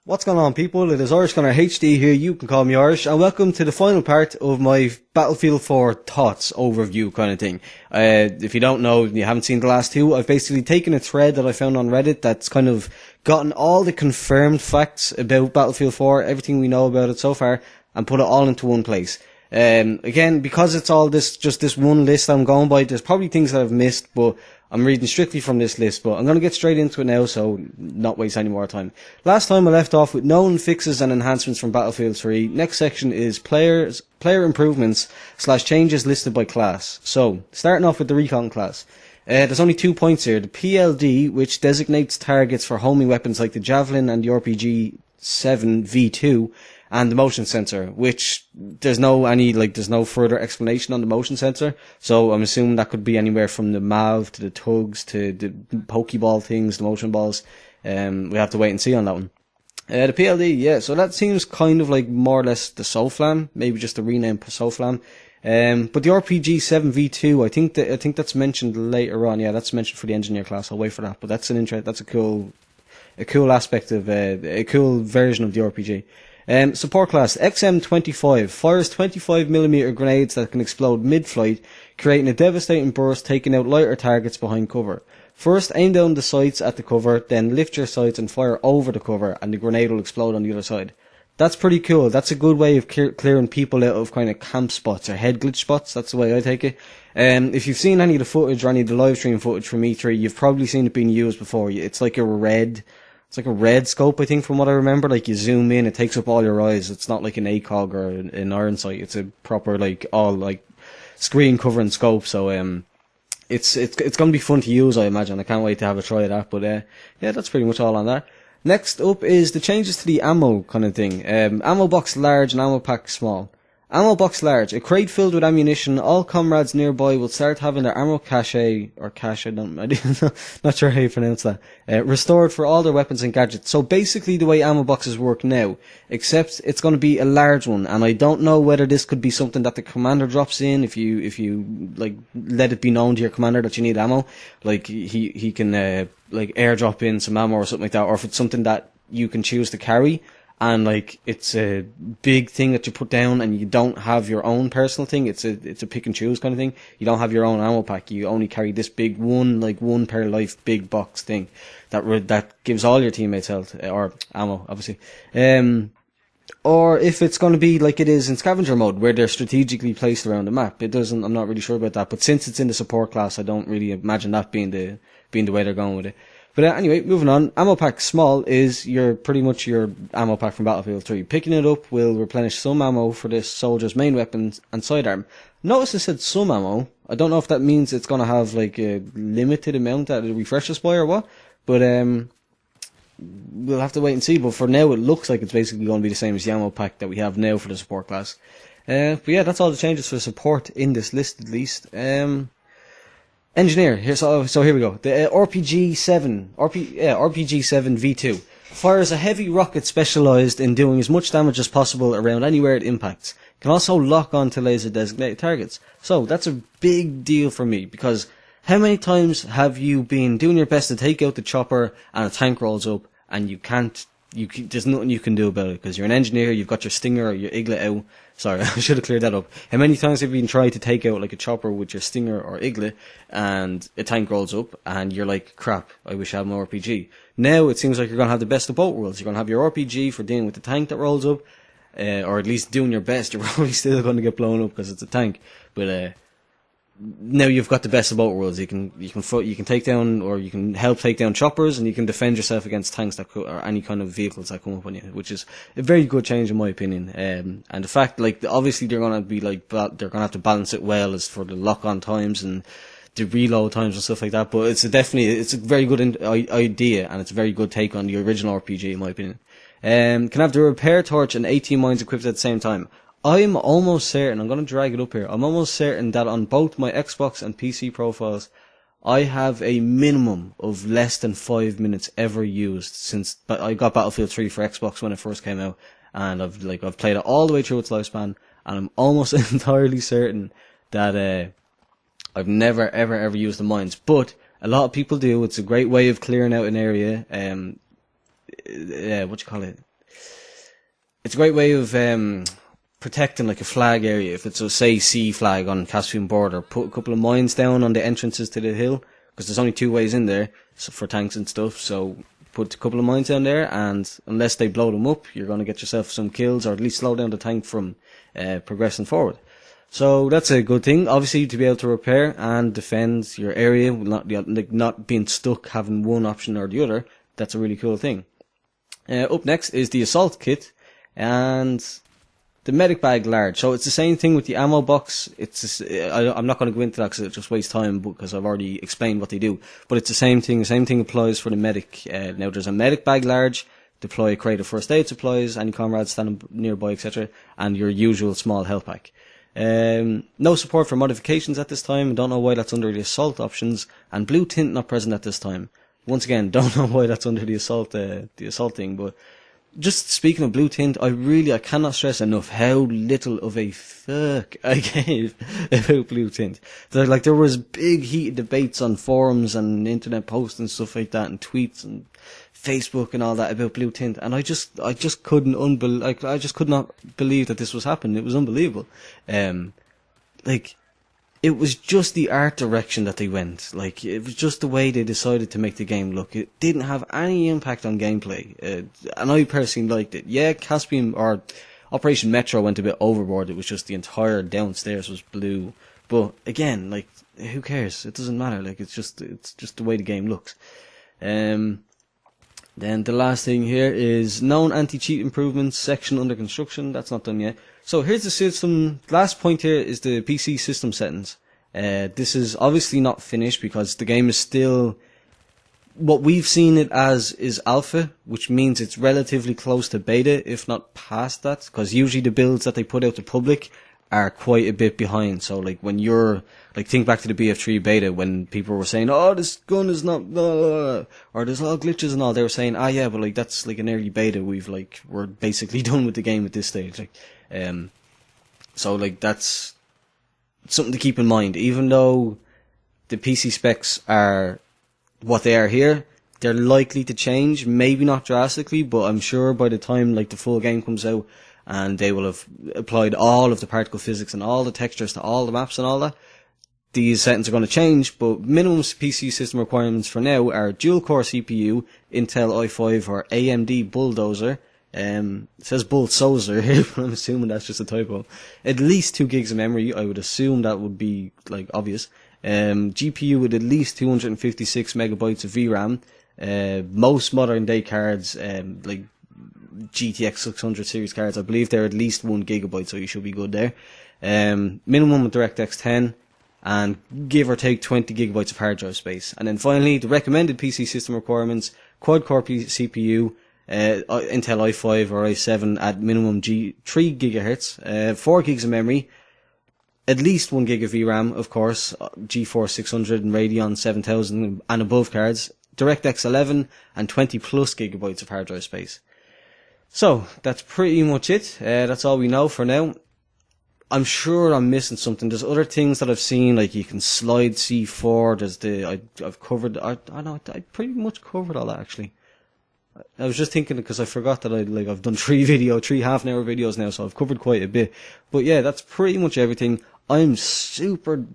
What's going on, people? It is Irish Gunner HD here, you can call me Irish, and welcome to the final part of my Battlefield 4 thoughts overview kind of thing. If you don't know, you haven't seen the last two, I've basically taken a thread that I found on Reddit that's kind of gotten all the confirmed facts about Battlefield 4, everything we know about it so far, and put it all into one place. Again, because it's all just this one list I'm going by, there's probably things that I've missed, but I'm reading strictly from this list, but I'm going to get straight into it now, so not waste any more time. Last time I left off with known fixes and enhancements from Battlefield 3. Next section is player improvements / changes listed by class. So, starting off with the recon class. There's only 2 points here. The PLD, which designates targets for homing weapons like the Javelin and the RPG-7 V2, and the motion sensor, which there's no further explanation on the motion sensor, so I'm assuming that could be anywhere from the MAV to the tugs to the pokeball things, the motion balls. We have to wait and see on that one. The PLD, yeah, so that seems kind of like more or less the SOFLAM, maybe just a rename for SOFLAM. But the RPG-7 V2, I think that's mentioned later on. Yeah, that's mentioned for the engineer class. I'll wait for that, but that's a cool aspect of a cool version of the RPG. Support class XM25 fires 25mm grenades that can explode mid-flight, creating a devastating burst, taking out lighter targets behind cover. First, aim down the sights at the cover, then lift your sights and fire over the cover, and the grenade will explode on the other side. That's pretty cool. That's a good way of clearing people out of kind of camp spots or head glitch spots. That's the way I take it. If you've seen any of the footage or any of the live stream footage from E3, you've probably seen it being used before. It's like a red scope, I think, from what I remember. Like, you zoom in, it takes up all your eyes. It's not like an ACOG or an iron sight. It's a proper, screen covering scope. So, it's gonna be fun to use, I imagine. I can't wait to have a try of that. But, yeah, that's pretty much all on that. Next up is the changes to the ammo kind of thing. Ammo box large and ammo pack small. Ammo box large. A crate filled with ammunition. All comrades nearby will start having their ammo I'm not sure how you pronounce that. Restored for all their weapons and gadgets. So basically the way ammo boxes work now, except it's going to be a large one, and I don't know whether this could be something that the commander drops in if you let it be known to your commander that you need ammo. Like he can airdrop in some ammo or something like that, or if it's something that you can choose to carry. And it's a big thing that you put down, and you don't have your own personal thing. It's a pick and choose kind of thing. You don't have your own ammo pack. You only carry this big one per life big box thing that gives all your teammates health or ammo, obviously. Or if it's going to be like it is in Scavenger mode, where they're strategically placed around the map. I'm not really sure about that. But since it's in the support class, I don't really imagine that being the way they're going with it. But anyway, moving on. Ammo pack small is pretty much your ammo pack from Battlefield 3. Picking it up will replenish some ammo for this soldier's main weapons and sidearm. Notice I said some ammo. I don't know if that means it's going to have like a limited amount that it'll refresh us by or what. But we'll have to wait and see. But for now, it looks like it's basically going to be the same as the ammo pack that we have now for the support class. But yeah, that's all the changes for support in this list at least. Engineer, so here we go. The RPG-7 V2 fires a heavy rocket specialised in doing as much damage as possible around anywhere it impacts. Can also lock on to laser designated targets. So that's a big deal for me, because how many times have you been doing your best to take out the chopper and a tank rolls up and there's nothing you can do about it because you're an engineer, you've got your Stinger or your Eaglet out. Sorry, I should have cleared that up. How many times have you been trying to take out like a chopper with your Stinger or Eaglet and a tank rolls up and you're like, crap, I wish I had my RPG. Now it seems like you're going to have the best of both worlds. You're going to have your RPG for dealing with the tank that rolls up, or at least doing your best. You're probably still going to get blown up because it's a tank. But now you've got the best of both worlds. You can take down, or you can help take down choppers, and you can defend yourself against tanks or any kind of vehicles that come up on you, which is a very good change in my opinion. And the fact, obviously they're gonna they're gonna have to balance it well as for the lock-on times and the reload times and stuff like that. But it's a very good idea, and it's a very good take on the original RPG in my opinion. Can have the repair torch and 18 mines equipped at the same time. I'm almost certain, I'm going to drag it up here, I'm almost certain that on both my Xbox and PC profiles, I have a minimum of less than 5 minutes ever used since I got Battlefield 3 for Xbox when it first came out, and I've played it all the way through its lifespan, and I'm almost entirely certain that I've never ever used the mines. But a lot of people do. It's a great way of clearing out an area. What you call it? it's a great way of protecting like a flag area. If it's a say sea flag on Caspian border, put a couple of mines down on the entrances to the hill, because there's only 2 ways in there for tanks and stuff. So put a couple of mines down there, and unless they blow them up, you're going to get yourself some kills, or at least slow down the tank from progressing forward. So that's a good thing, obviously, to be able to repair and defend your area, not being stuck having one option or the other. That's a really cool thing. Up next is the assault kit and the medic bag large. So it's the same thing with the ammo box. I'm not going to go into that because it just wastes time, because I've already explained what they do. But it's the same thing. The same thing applies for the medic. Now there's a medic bag large, deploy a crate of first aid supplies, any comrades standing nearby, etc., and your usual small health pack. No support for modifications at this time. I don't know why that's under the assault options, and blue tint not present at this time. Once again, don't know why that's under the assault thing, but just speaking of blue tint, I cannot stress enough how little of a fuck I gave about blue tint. There was big heated debates on forums and internet posts and stuff like that, and tweets and Facebook and all that about blue tint, and I just could not believe that this was happening. It was unbelievable. It was just the art direction that they went. It was just the way they decided to make the game look. It didn't have any impact on gameplay. And I personally liked it. Yeah, Caspian, or Operation Metro, went a bit overboard. It was just the entire downstairs was blue. But again, who cares? It doesn't matter. It's just the way the game looks. Then the last thing here is known anti-cheat improvements section under construction. That's not done yet. So here's the system. Last point here is the PC system settings. This is obviously not finished because the game is still, what we've seen it as is alpha, which means it's relatively close to beta, if not past that, because usually the builds that they put out to public are quite a bit behind. So when you're, think back to the BF3 beta when people were saying, oh, this gun is not, or there's all glitches and all, they were saying, yeah, but that's an early beta, we're basically done with the game at this stage. So that's something to keep in mind. Even though the PC specs are what they are here, they're likely to change, maybe not drastically, but I'm sure by the time the full game comes out and they will have applied all of the particle physics and all the textures to all the maps and all that, these settings are going to change. But minimum PC system requirements for now are dual core CPU, Intel i5 or AMD Bulldozer. It says Bulldozer here, but I'm assuming that's just a typo. At least 2 gigs of memory. I would assume that would be obvious. GPU with at least 256 megabytes of VRAM. Most modern day cards, GTX 600 series cards, I believe they're at least 1 gigabyte, so you should be good there. Minimum with DirectX 10, and give or take 20 gigabytes of hard drive space. And then finally, the recommended PC system requirements: quad core CPU, Intel i5 or i7 at minimum 3 gigahertz, 4 gigs of memory, at least 1 gig of VRAM, of course, GeForce 600 and Radeon 7000 and above cards, DirectX 11, and 20 plus gigabytes of hard drive space. So that's pretty much it. That's all we know for now. I'm sure I'm missing something. There's other things that I've seen, you can slide C4. There's I've covered. I pretty much covered all that actually. I was just thinking because I forgot that I've done 3 half-an-hour videos now, so I've covered quite a bit. But yeah, that's pretty much everything. I'm super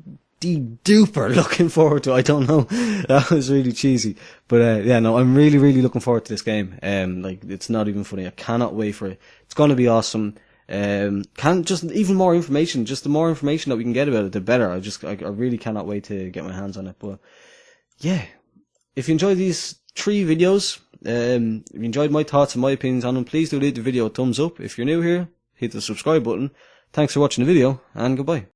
duper looking forward to it. I don't know. That was really cheesy. But I'm really, really looking forward to this game. It's not even funny. I cannot wait for it. It's gonna be awesome. Just even more information, just the more information that we can get about it, the better. I really cannot wait to get my hands on it. But yeah, if you enjoyed these 3 videos, if you enjoyed my thoughts and my opinions on them, please do leave the video a thumbs up. If you're new here, hit the subscribe button. Thanks for watching the video, and goodbye.